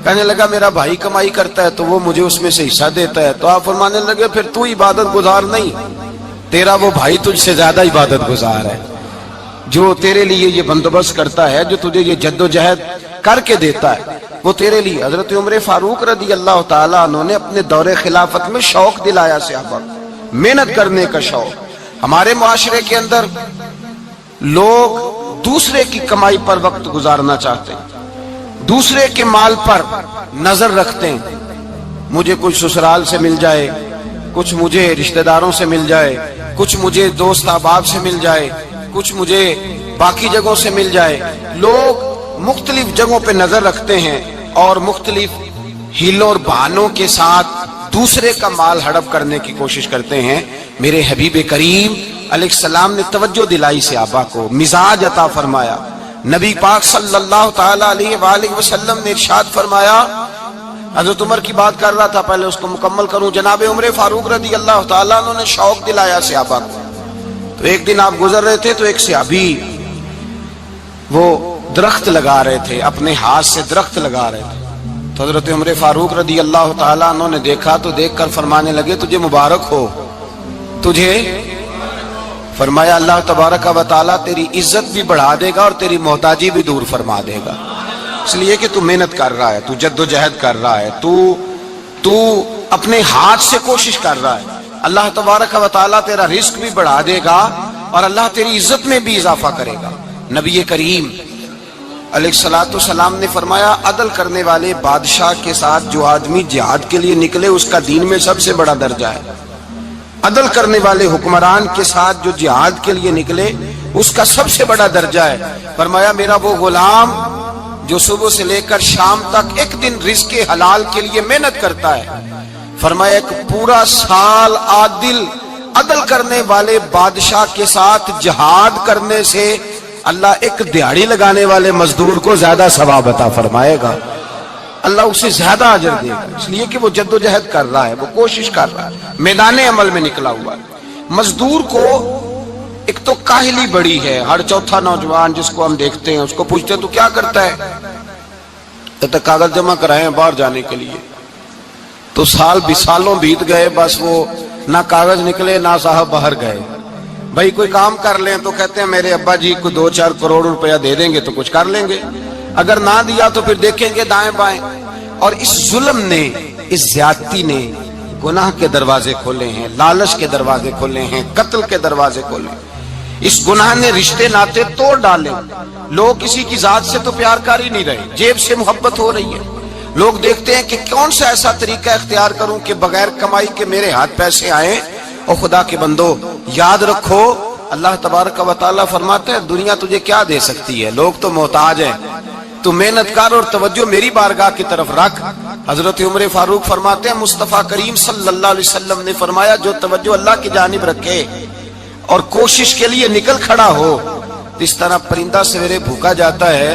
کہنے لگا میرا بھائی کمائی کرتا ہے تو وہ مجھے اس میں سے حصہ دیتا ہے۔ تو آپ فرمانے لگے پھر تو عبادت گزار نہیں، تیرا وہ بھائی تجھ سے زیادہ عبادت گزار ہے، جو تیرے لیے یہ بندوبست کرتا ہے، جو تجھے یہ جد و جہد کر کے دیتا ہے، وہ تیرے لیے۔ حضرت عمر فاروق رضی اللہ تعالیٰ عنہ نے اپنے دور خلافت میں شوق دلایا صحابہ کو، محنت کرنے کا شوق۔ ہمارے معاشرے کے اندر لوگ دوسرے کی کمائی پر وقت گزارنا چاہتے ہیں، دوسرے کے مال پر نظر رکھتے ہیں، مجھے کچھ سسرال سے مل جائے، کچھ مجھے رشتہ داروں سے مل جائے، کچھ مجھے دوست احباب سے مل جائے، کچھ مجھے باقی جگہوں سے مل جائے۔ لوگ مختلف جگہوں پہ نظر رکھتے ہیں اور مختلف ہیلوں اور بہانوں کے ساتھ دوسرے کا مال ہڑپ کرنے کی کوشش کرتے ہیں۔ میرے حبیب کریم علیہ السلام نے توجہ دلائی صحابہ کو، مزاج عطا فرمایا۔ نبی پاک صلی اللہ تعالیٰ علیہ وآلہ وسلم نے ارشاد فرمایا، حضرت عمر کی بات کر رہا تھا، پہلے اس کو مکمل کروں۔ جناب عمر فاروق رضی اللہ تعالیٰ عنہ نے شوق دلایا صحابہ کو۔ تو ایک دن آپ گزر رہے تھے تو ایک صحابی وہ درخت لگا رہے تھے، اپنے ہاتھ سے درخت لگا رہے تھے۔ تو حضرت عمر فاروق رضی اللہ تعالیٰ عنہ نے دیکھا تو دیکھ کر فرمانے لگے تجھے مبارک ہو، تجھے، فرمایا اللہ تبارک و تعالیٰ تیری عزت بھی بڑھا دے گا اور تیری محتاجی بھی دور فرما دے گا، اس لیے کہ تو محنت کر رہا ہے، تو جد و جہد کر رہا ہے، تو اپنے ہاتھ سے کوشش کر رہا ہے، اللہ تبارک و تعالیٰ تیرا رزق بھی بڑھا دے گا اور اللہ تیری عزت میں بھی اضافہ کرے گا۔ نبی کریم علیہ السلام نے فرمایا عدل کرنے والے بادشاہ کے ساتھ جو آدمی جہاد کے لیے نکلے اس کا دین میں سب سے بڑا درجہ ہے، عدل کرنے والے حکمران کے ساتھ جو جہاد کے لیے نکلے اس کا سب سے بڑا درجہ ہے۔ فرمایا میرا وہ غلام جو صبح سے لے کر شام تک ایک دن رزق حلال کے لیے محنت کرتا ہے، فرمایا ایک پورا سال عدل کرنے والے بادشاہ کے ساتھ جہاد کرنے سے اللہ ایک دیہڑی لگانے والے مزدور کو زیادہ ثواب عطا فرمائے گا، اللہ اسے زیادہ اجر دے گا، اس لیے کہ وہ جد و جہد کر رہا ہے، وہ کوشش کر رہا ہے، میدان عمل میں نکلا ہوا ہے۔ مزدور کو ایک تو کاہلی بڑی ہے، ہر چوتھا نوجوان جس کو ہم دیکھتے ہیں اس کو پوچھتے ہیں تو کیا کرتا ہے، تو کاغذ جمع کرائے باہر جانے کے لیے، تو سالوں بیت گئے، بس وہ نہ کاغذ نکلے نہ صاحب باہر گئے۔ بھائی کوئی کام کر لیں تو کہتے ہیں میرے ابا جی کو 2-4 کروڑ روپیہ دے دیں گے تو کچھ کر لیں گے، اگر نہ دیا تو پھر دیکھیں گے دائیں بائیں۔ اور اس ظلم نے، اس زیادتی نے گناہ کے دروازے کھولے ہیں، لالچ کے دروازے کھولے ہیں، قتل کے دروازے کھولے ہیں۔ اس گناہ نے رشتے ناتے توڑ ڈالے، لوگ کسی کی ذات سے تو پیار کر ہی نہیں رہے، جیب سے محبت ہو رہی ہے۔ لوگ دیکھتے ہیں کہ کون سا ایسا طریقہ اختیار کروں کہ بغیر کمائی کے میرے ہاتھ پیسے آئیں۔ اور خدا کے بندو یاد رکھو، اللہ تبارک و تعالیٰ فرماتے ہیں دنیا تجھے کیا دے سکتی ہے، لوگ تو محتاج ہیں، تو محنت کر اور توجہ میری بارگاہ کی طرف رکھ۔ حضرت عمر فاروق فرماتے ہیں مصطفیٰ کریم صلی اللہ علیہ وسلم نے فرمایا جو توجہ اللہ کی جانب رکھے اور کوشش کے لیے نکل کھڑا ہو، اس طرح پرندہ سویرے بھوکا جاتا ہے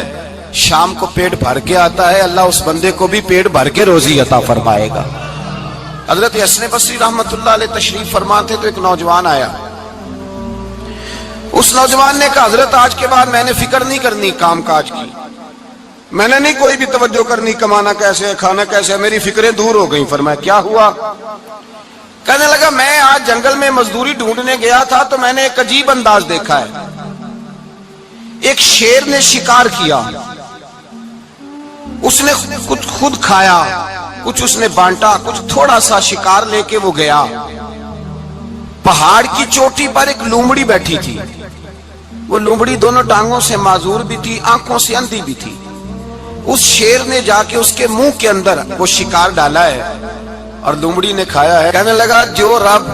شام کو پیٹ بھر کے آتا ہے، اللہ اس بندے کو بھی پیٹ بھر کے روزی عطا فرمائے گا۔ حضرت حسن بصری رحمت اللہ علیہ تشریف فرماتے تو ایک نوجوان آیا، اس نوجوان نے کہا حضرت آج کے بعد میں نے فکر نہیں کرنی کام کاج کی، میں نے نہیں کوئی بھی توجہ کرنی کمانا کیسے ہے کھانا کیسے ہے، میری فکریں دور ہو گئیں۔ فرمایا کیا ہوا؟ کہنے لگا میں آج جنگل میں مزدوری ڈھونڈنے گیا تھا تو میں نے ایک عجیب انداز دیکھا ہے، ایک شیر نے شکار کیا، اس نے کچھ خود کھایا، کچھ اس نے بانٹا، کچھ تھوڑا سا شکار لے کے وہ گیا، پہاڑ کی چوٹی پر ایک لومڑی بیٹھی تھی، وہ لومڑی دونوں ٹانگوں سے معذور بھی تھی، آنکھوں سے اندھی بھی تھی، اس شیر نے جا کے اس کے منہ کے اندر وہ شکار ڈالا ہے اور لومڑی نے کھایا ہے۔ کہنے لگا جو رب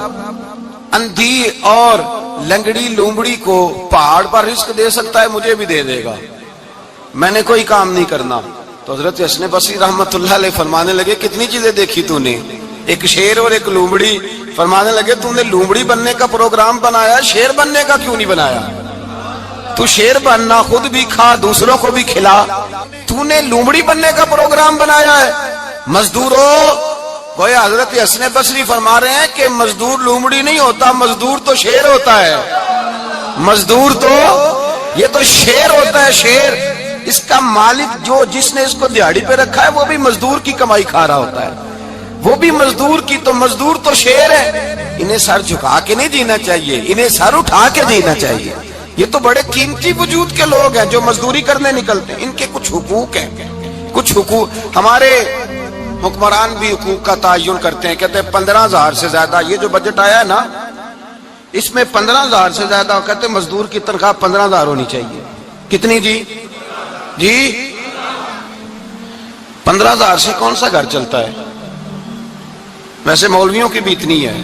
اندھی اور لنگڑی لومڑی کو پہاڑ پر رزق دے سکتا ہے مجھے بھی دے دے گا، میں نے کوئی کام نہیں کرنا۔ تو حضرت حسن بصری رحمت اللہ علیہ فرمانے لگے کتنی چیزیں دیکھی تو نے، ایک شیر اور ایک لومڑی۔ فرمانے لگے تو نے لومڑی بننے کا پروگرام بنایا، شیر بننے کا کیوں نہیں بنایا؟ تو شیر بننا، خود بھی کھا دوسروں کو بھی کھلا، تو نے لومڑی بننے کا پروگرام بنایا ہے۔ مزدوروں گویا حضرت حسن بصری فرما رہے ہیں کہ مزدور لومڑی نہیں ہوتا، مزدور تو شیر ہوتا ہے، مزدور تو یہ تو شیر ہوتا ہے، شیر۔ اس کا مالک جو جس نے اس کو دیہڑی پہ رکھا ہے وہ بھی مزدور کی کمائی کھا رہا ہوتا ہے، وہ بھی مزدور کی، تو مزدور تو شیر ہے۔ انہیں سر جھکا کے نہیں جینا چاہیے، انہیں سر اٹھا کے جینا چاہیے۔ یہ تو بڑے قیمتی وجود کے لوگ ہیں جو مزدوری کرنے نکلتے ہیں، ان کے کچھ حقوق ہیں، کچھ حقوق۔ ہمارے حکمران بھی حقوق کا تعین کرتے ہیں، کہتے ہیں 15,000 سے زیادہ، یہ جو بجٹ آیا ہے نا اس میں 15,000 سے زیادہ، کہتے ہیں مزدور کی تنخواہ 15,000 ہونی چاہیے۔ کتنی جی؟ 15,000 سے کون سا گھر چلتا ہے؟ ویسے مولویوں کی بھی اتنی ہے،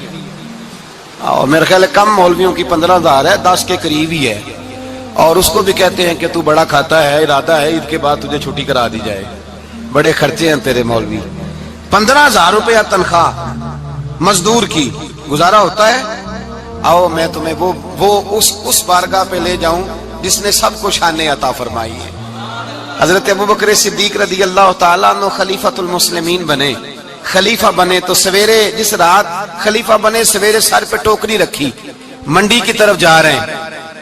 اور میرے خیال ہے کم مولویوں کی 15,000 ہے، 10 کے قریب ہی ہے، اور اس کو بھی کہتے ہیں کہ تو بڑا کھاتا ہے، ارادہ ہے عید کے بعد تجھے چھٹی کرا دی جائے، بڑے خرچے ہیں تیرے مولوی۔ 15,000 روپیہ تنخواہ مزدور کی، گزارا ہوتا ہے؟ آؤ میں تمہیں وہ اس بارگاہ پہ لے جاؤں جس نے سب کو شانیں عطا فرمائی ہے۔ حضرت ابوبکر صدیق رضی اللہ تعالیٰ عنہ خلیفۃ المسلمین بنے، خلیفہ بنے تو سویرے جس رات خلیفہ بنے سویرے سر پہ ٹوکری رکھی، منڈی کی طرف جا رہے ہیں۔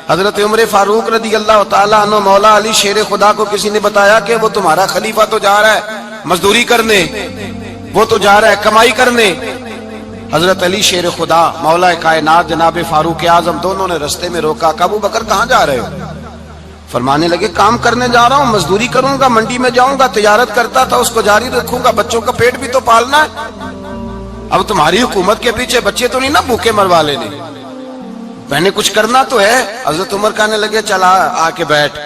حضرت عمر فاروق رضی اللہ تعالیٰ عنہ مولا علی شیر خدا کو کسی نے بتایا کہ وہ تمہارا خلیفہ تو جا رہا ہے مزدوری کرنے، وہ تو جا رہا ہے کمائی کرنے۔ حضرت علی شیر خدا مولا کائنات جناب فاروق اعظم دونوں نے رستے میں روکا کہ ابو بکر کہاں جا رہے ہو؟ فرمانے لگے کام کرنے جا رہا ہوں، مزدوری کروں گا، منڈی میں جاؤں گا، تجارت کرتا تھا اس کو جاری رکھوں گا، بچوں کا پیٹ بھی تو پالنا ہے۔ اب تمہاری حکومت کے پیچھے بچے تو نہیں نا بھوکے مروا لینے، میں نے کچھ کرنا تو ہے۔ حضرت عمر کہنے لگے چلا آ کے بیٹھ،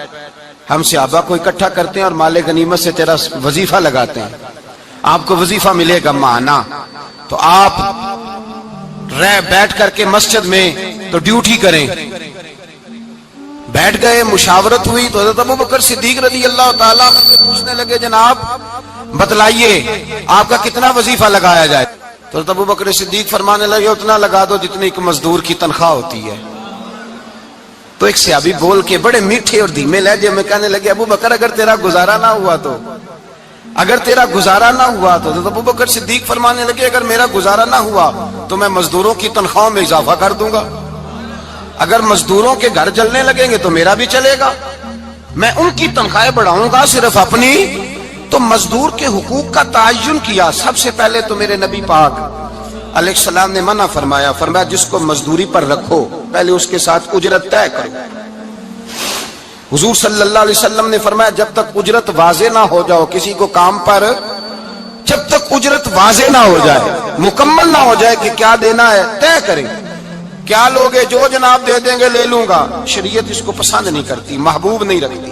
ہم صحابہ کو اکٹھا کرتے ہیں اور مال غنیمت سے تیرا وظیفہ لگاتے ہیں، آپ کو وظیفہ ملے گا ماہانہ، تو آپ بیٹھ کر کے مسجد میں تو ڈیوٹی کریں۔ بیٹھ گئے، مشاورت ہوئی تو حضرت ابوبکر صدیق رضی اللہ تعالیٰ پوچھنے لگے جناب بتلائیے آپ کا کتنا وظیفہ لگایا جائے؟ تو ابو بکر صدیق فرمانے لگے اتنا لگا دو جتنی ایک مزدور کی تنخواہ ہوتی ہے۔ تو ایک صحابی بول کے بڑے میٹھے اور دھیمے لہجے میں کہنے لگے ابو بکر اگر تیرا گزارا نہ ہوا تو ابو بکر صدیق فرمانے لگے اگر میرا گزارا نہ ہوا تو میں مزدوروں کی تنخواہوں میں اضافہ کر دوں گا، اگر مزدوروں کے گھر جلنے لگیں گے تو میرا بھی چلے گا، میں ان کی تنخواہیں بڑھاؤں گا صرف اپنی۔ تو مزدور کے حقوق کا تعین کیا۔ سب سے پہلے تو میرے نبی پاک علیہ السلام نے منع فرمایا جس کو مزدوری پر رکھو پہلے اس کے ساتھ اجرت طے کرو۔ حضور صلی اللہ علیہ وسلم نے فرمایا جب تک اجرت واضح نہ ہو جاؤ کسی کو کام پر، جب تک اجرت واضح نہ ہو جائے، مکمل نہ ہو جائے کہ کیا دینا ہے، طے کریں۔ کیا لوگ جو جناب دے دیں گے لے لوں گا، شریعت اس کو پسند نہیں کرتی، محبوب نہیں رکھتی۔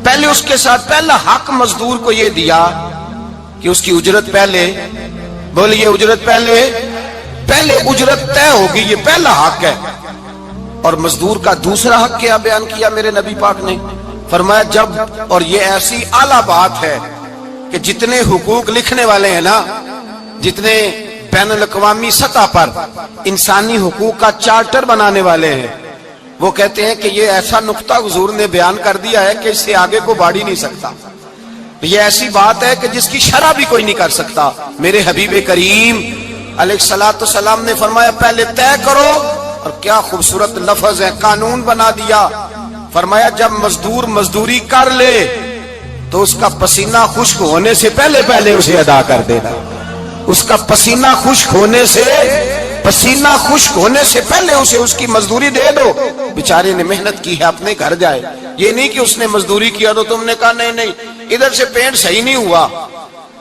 پہلے اس کے ساتھ پہلا حق مزدور کو یہ دیا کہ اس کی اجرت پہلے، بولیے اجرت پہلے اجرت طے ہوگی، یہ پہلا حق ہے۔ اور مزدور کا دوسرا حق کیا بیان کیا میرے نبی پاک نے؟ فرمایا جب، اور یہ ایسی اعلیٰ بات ہے کہ جتنے حقوق لکھنے والے ہیں نا، جتنے بین الاقوامی سطح پر انسانی حقوق کا چارٹر بنانے والے ہیں، وہ کہتے ہیں کہ یہ ایسا نقطہ حضور نے بیان کر دیا ہے کہ اس سے آگے کو بڑھ ہی نہیں سکتا، یہ ایسی بات ہے کہ جس کی شرح بھی کوئی نہیں کر سکتا۔ میرے حبیب کریم علیہ الصلوۃ والسلام نے فرمایا پہلے طے کرو، اور کیا خوبصورت لفظ ہے، قانون بنا دیا۔ فرمایا جب مزدور مزدوری کر لے تو اس کا پسینہ خشک ہونے سے پہلے اسے ادا کر دینا، اس کا پسینہ خشک ہونے سے پہلے اسے اس کی مزدوری دے دو۔ بیچارے نے محنت کی ہے، اپنے گھر جائے، یہ نہیں کہ اس نے مزدوری کیا تو تم نے کہا نہیں ادھر سے پینٹ صحیح نہیں ہوا،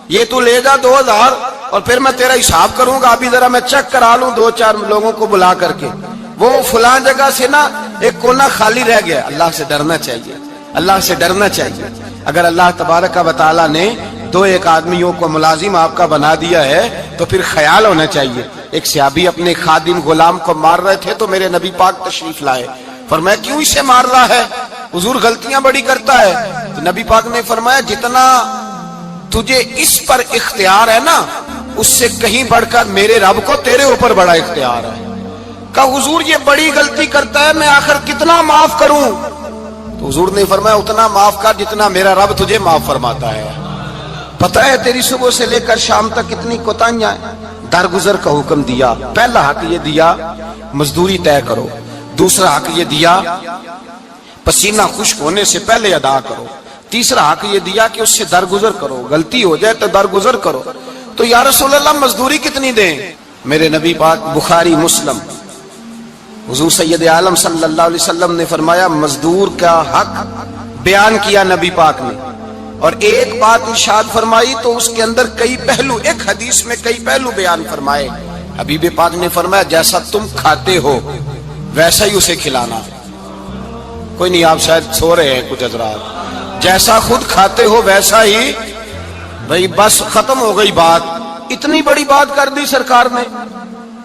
یہ تو لے جا 2000 اور پھر میں تیرا حساب کروں گا، ابھی ذرا میں چیک کرا لوں 2-4 لوگوں کو بلا کر کے، وہ فلاں جگہ سے نا ایک کونا خالی رہ گیا۔ اللہ سے ڈرنا چاہیے، اللہ سے ڈرنا چاہیے۔ اگر اللہ تبارک و تعالی نے 2-1 آدمیوں کو ملازم آپ کا بنا دیا ہے تو پھر خیال ہونا چاہیے۔ ایک صحابی اپنے خادم غلام کو مار رہے تھے تو میرے نبی پاک تشریف لائے، فرمایا کیوں اسے مار رہا ہے؟ حضور غلطیاں بڑی کرتا ہے۔ تو نبی پاک نے فرمایا جتنا تجھے اس پر اختیار ہے نا اس سے کہیں بڑھ کر میرے رب کو تیرے اوپر بڑا اختیار ہے۔ کہا حضور یہ بڑی غلطی کرتا ہے، میں آخر کتنا معاف کروں؟ تو حضور نے فرمایا اتنا معاف کر جتنا میرا رب تجھے معاف فرماتا ہے۔ پتہ ہے تیری صبح سے لے کر شام تک کتنی کوتاہیاں ہیں، درگزر کا حکم دیا۔ پہلا حق یہ دیا مزدوری طے کرو، دوسرا حق یہ دیا پسینہ خشک ہونے سے پہلے ادا کرو، تیسرا حق یہ دیا کہ اس سے درگزر کرو، غلطی ہو جائے تو درگزر کرو۔ تو یا رسول اللہ مزدوری کتنی دیں؟ میرے نبی پاک بخاری مسلم حضور سید عالم صلی اللہ علیہ وسلم نے فرمایا مزدور کا حق بیان کیا نبی پاک نے، اور ایک بات ارشاد فرمائی تو اس کے اندر کئی پہلو، ایک حدیث میں کئی پہلو بیان فرمائے۔ حبیب پاک نے فرمایا جیسا تم کھاتے ہو ویسا ہی اسے کھلانا۔ کوئی نہیں، آپ شاید سو رہے ہیں کچھ حضرات، جیسا خود کھاتے ہو ویسا ہی، بھئی بس ختم ہو گئی بات۔ اتنی بڑی بات کر دی سرکار نے۔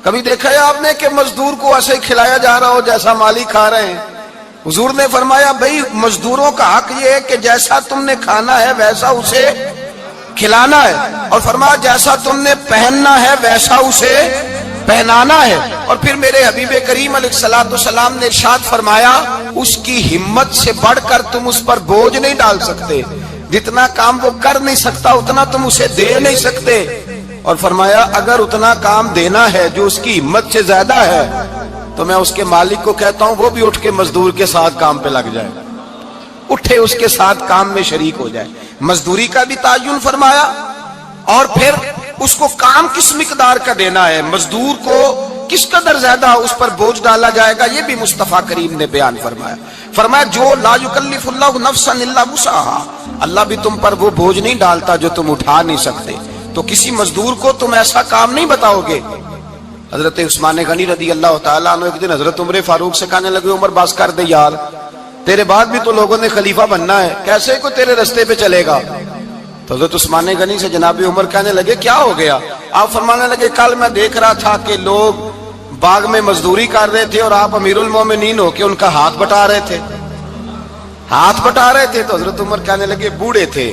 کبھی دیکھا ہے آپ نے کہ مزدور کو ایسے کھلایا جا رہا ہو جیسا مالک کھا رہے ہیں؟ حضور نے فرمایا بھئی مزدوروں کا حق یہ ہے کہ جیسا تم نے کھانا ہے ویسا اسے کھلانا ہے، اور فرمایا جیسا تم نے پہننا ہے ویسا اسے پہنانا ہے۔ اور پھر میرے حبیب کریم علیہ الصلوۃ والسلام نے ارشاد فرمایا اس کی ہمت سے بڑھ کر تم اس پر بوجھ نہیں ڈال سکتے، جتنا کام وہ کر نہیں سکتا اتنا تم اسے دے نہیں سکتے۔ اور فرمایا اگر اتنا کام دینا ہے جو اس کی ہمت سے زیادہ ہے تو میں اس کے مالک کو کہتا ہوں وہ بھی اٹھ کے مزدور کے ساتھ کام پہ لگ جائے، اٹھے اس کے ساتھ کام میں شریک ہو جائے۔ مزدوری کا بھی تعین فرمایا، اور پھر اس کو کام کس مقدار کا دینا ہے، مزدور کو کس قدر زیادہ اس پر بوجھ ڈالا جائے گا، یہ بھی مصطفیٰ کریم نے بیان فرمایا۔ فرمایا جو لا یکلف اللہ نفسا الا وسعها، اللہ بھی تم پر وہ بوجھ نہیں ڈالتا جو تم اٹھا نہیں سکتے، تو کسی مزدور کو تم ایسا کام نہیں بتاؤ گے۔ حضرت عثمان غنی رضی اللہ تعالیٰ عنہ ایک دن حضرت عمر فاروق سے کہنے لگے عمر بس کر دے یار، تیرے بعد بھی تو لوگوں نے خلیفہ بننا ہے، کیسے کوئی تیرے رستے پہ چلے گا؟ تو حضرت عثمان غنی سے جناب عمر کہنے لگے کیا ہو گیا؟ آپ فرمانے لگے کل میں دیکھ رہا تھا کہ لوگ باغ میں مزدوری کر رہے تھے اور آپ امیر المومنین ہو کے ان کا ہاتھ بٹا رہے تھے، تو حضرت عمر کہنے لگے بوڑھے تھے،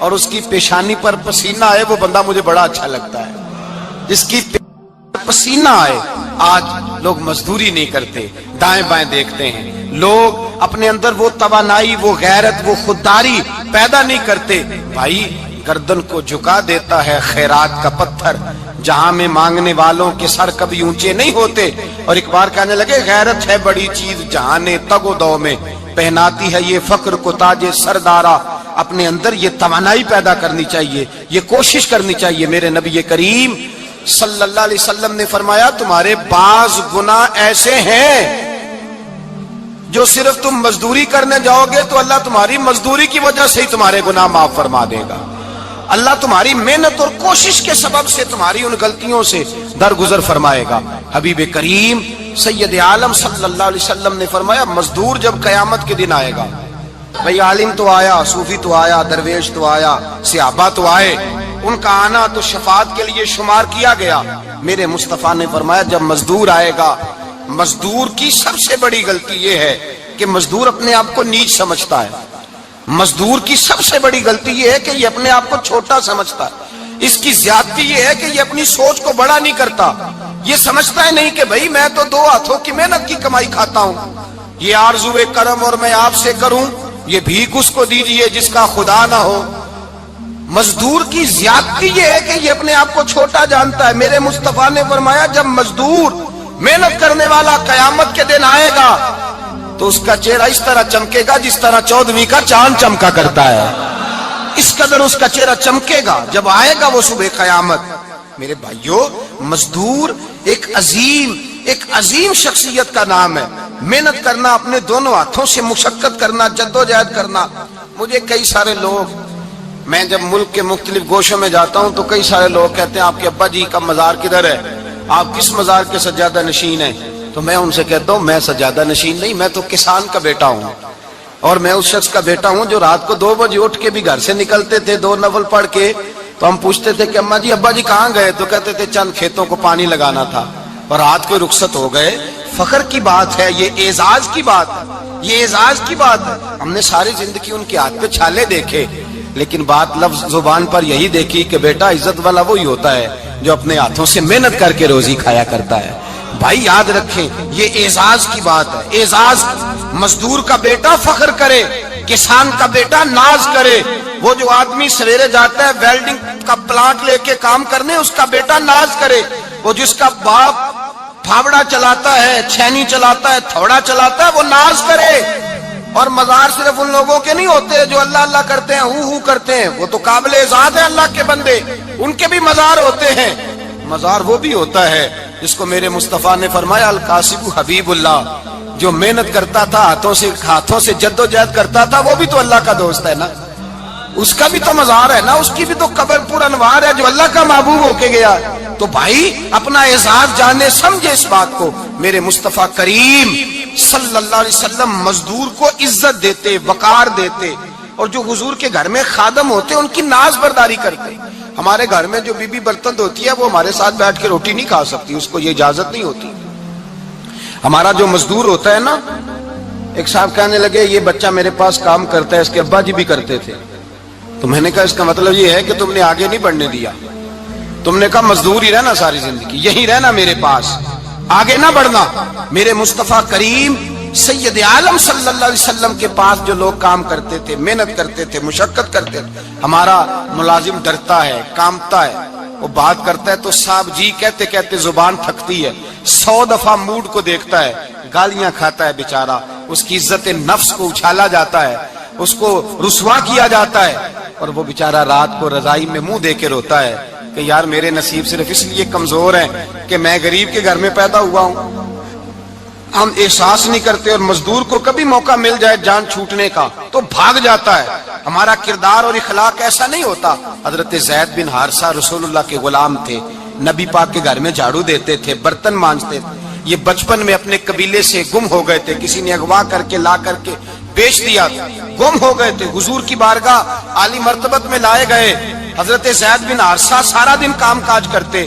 اور اس کی پیشانی پر پسینہ آئے وہ بندہ مجھے بڑا اچھا لگتا ہے. جس کی پسینہ آئے. آج لوگ مزدوری نہیں کرتے, دائیں بائیں دیکھتے ہیں. لوگ اپنے اندر وہ توانائی, وہ غیرت, وہ خودداری پیدا نہیں کرتے. بھائی گردن کو جھکا دیتا ہے خیرات کا پتھر, جہاں میں مانگنے والوں کے سر کبھی اونچے نہیں ہوتے. اور ایک بار کہنے لگے غیرت ہے بڑی چیز جہاں نے تگ و دو میں پہناتی ہے یہ فقر کو تاج سردارا. اپنے اندر یہ توانائی پیدا کرنی چاہیے, یہ کوشش کرنی چاہیے. میرے نبی کریم صلی اللہ علیہ وسلم نے فرمایا تمہارے بعض گناہ ایسے ہیں جو صرف تم مزدوری کرنے جاؤ گے تو اللہ تمہاری مزدوری کی وجہ سے ہی تمہارے گناہ معاف فرما دے گا. اللہ تمہاری محنت اور کوشش کے سبب سے تمہاری ان غلطیوں سے درگزر فرمائے گا. حبیب کریم سید عالم صلی اللہ علیہ وسلم نے فرمایا مزدور جب قیامت کے دن آئے گا, بھئی عالم تو آیا, صوفی تو آیا, درویش تو آیا, صحابہ تو آئے, ان کا آنا تو شفاعت کے لیے شمار کیا گیا. میرے مصطفیٰ نے فرمایا جب مزدور آئے گا, مزدور کی سب سے بڑی غلطی یہ ہے کہ مزدور اپنے آپ کو نیچ سمجھتا ہے. مزدور کی سب سے بڑی غلطی یہ ہے کہ یہ اپنے آپ کو چھوٹا سمجھتا ہے. اس کی زیادتی یہ ہے کہ یہ اپنی سوچ کو بڑا نہیں کرتا. یہ سمجھتا ہے نہیں کہ بھئی میں تو دو ہاتھوں کی محنت کی کمائی کھاتا ہوں, یہ آرزو کرم اور میں آپ سے کروں, یہ بھیک اس کو دیجئے جس کا خدا نہ ہو. مزدور کی زیادتی یہ ہے کہ یہ اپنے آپ کو چھوٹا جانتا ہے. میرے مصطفیٰ نے فرمایا جب مزدور محنت کرنے والا قیامت کے دن آئے گا تو اس کا چہرہ اس طرح چمکے گا جس طرح 14ویں کا چاند چمکا کرتا ہے. اس قدر اس کا چہرہ چمکے گا جب آئے گا وہ صبح قیامت. میرے بھائیو مزدور ایک عظیم شخصیت کا نام ہے. محنت کرنا, اپنے دونوں ہاتھوں سے مشقت کرنا, جدوجہد کرنا. مجھے کئی سارے لوگ, میں جب ملک کے مختلف گوشوں میں جاتا ہوں تو کئی سارے لوگ کہتے ہیں آپ کے ابا جی کا مزار کدھر ہے, آپ کس مزار کے سجادہ نشین ہیں؟ تو میں ان سے کہتا ہوں میں سجادہ نشین نہیں, میں تو کسان کا بیٹا ہوں. اور میں اس شخص کا بیٹا ہوں جو رات کو 2 بجے اٹھ کے بھی گھر سے نکلتے تھے 2 نفل پڑھ کے. تو ہم پوچھتے تھے کہ اماں جی ابا جی کہاں گئے؟ تو کہتے تھے چند کھیتوں کو پانی لگانا تھا, اور رات کو رخصت ہو گئے. فخر کی بات ہے, یہ اعزاز کی بات ہے, یہ اعزاز کی بات ہے. ہم نے ساری زندگی ان کے ہاتھ پہ چھالے دیکھے, لیکن بات لفظ زبان پر یہی دیکھی کہ بیٹا عزت والا وہی ہوتا ہے جو اپنے ہاتھوں سے محنت کر کے روزی کھایا کرتا ہے. بھائی یاد رکھیں یہ اعزاز کی بات ہے. اعزاز, مزدور کا بیٹا فخر کرے, کسان کا بیٹا ناز کرے. وہ جو آدمی سویرے جاتا ہے ویلڈنگ کا پلانٹ لے کے کام کرنے, اس کا بیٹا ناز کرے. وہ جس کا باپ پھاوڑا چلاتا ہے, چھینی چلاتا ہے, تھوڑا چلاتا ہے, وہ ناز کرے. اور مزار صرف ان لوگوں کے نہیں ہوتے جو اللہ اللہ کرتے ہیں, ہو کرتے ہیں, وہ تو قابل اعزاز ہے اللہ کے بندے, ان کے بھی مزار ہوتے ہیں. مزار وہ بھی ہوتا ہے جس کو میرے مصطفیٰ نے فرمایا القاسب حبیب اللہ, جو محنت کرتا تھا, ہاتھوں سے جدوجہد کرتا تھا, وہ بھی تو اللہ کا دوست ہے نا, اس کا بھی تو مزار ہے نا, اس کی بھی تو قبر پر انوار ہے جو اللہ کا محبوب ہو کے گیا. تو بھائی اپنا اعزاز جانے سمجھے اس بات کو. میرے مصطفیٰ کریم صلی اللہ علیہ وسلم مزدور کو عزت دیتے, وقار دیتے, اور جو حضور کے گھر میں خادم ہوتے ان کی ناز برداری کرتے. ہمارے گھر میں جو بی بی برتن دھوتی ہے وہ ہمارے ساتھ بیٹھ کے روٹی نہیں کھا سکتی, اس کو یہ اجازت نہیں ہوتی. ہمارا جو مزدور ہوتا ہے نا, ایک صاحب کہنے لگے یہ بچہ میرے پاس کام کرتا ہے, اس کے ابا جی بھی کرتے تھے. تو میں نے کہا اس کا مطلب یہ ہے کہ تم نے آگے نہیں بڑھنے دیا, تم نے کہا مزدور ہی رہنا ساری زندگی, یہی رہنا میرے پاس, آگے نہ بڑھنا. میرے مصطفیٰ کریم سید عالم صلی اللہ علیہ وسلم کے پاس جو لوگ کام کرتے تھے, محنت کرتے تھے, مشقت کرتے تھے. ہمارا ملازم ڈرتا ہے, کامتا ہے, وہ بات کرتا ہے تو صاحب جی کہتے کہتے زبان تھکتی ہے, 100 دفعہ موڈ کو دیکھتا ہے, گالیاں کھاتا ہے بیچارہ, اس کی عزت نفس کو اچھالا جاتا ہے, اس کو رسوا کیا جاتا ہے, اور وہ بیچارہ رات کو رضائی میں منہ دے کے روتا ہے کہ یار میرے نصیب صرف اس لیے کمزور ہیں کہ میں غریب کے گھر میں پیدا ہوا ہوں. ہم احساس نہیں کرتے, اور مزدور کو کبھی موقع مل جائے جان چھوٹنے کا تو بھاگ جاتا ہے. ہمارا کردار اور اخلاق ایسا نہیں ہوتا. حضرت زید بن حارثہ رسول اللہ کے غلام تھے, نبی پاک کے گھر میں جھاڑو دیتے تھے, برتن مانجتے تھے. یہ بچپن میں اپنے قبیلے سے گم ہو گئے تھے, کسی نے اغوا کر کے لا کر کے بیچ دیا, گم ہو گئے تھے. حضور کی بارگاہ عالی مرتبت میں لائے گئے. حضرت زید بن حارثہ سارا دن کام کاج کرتے,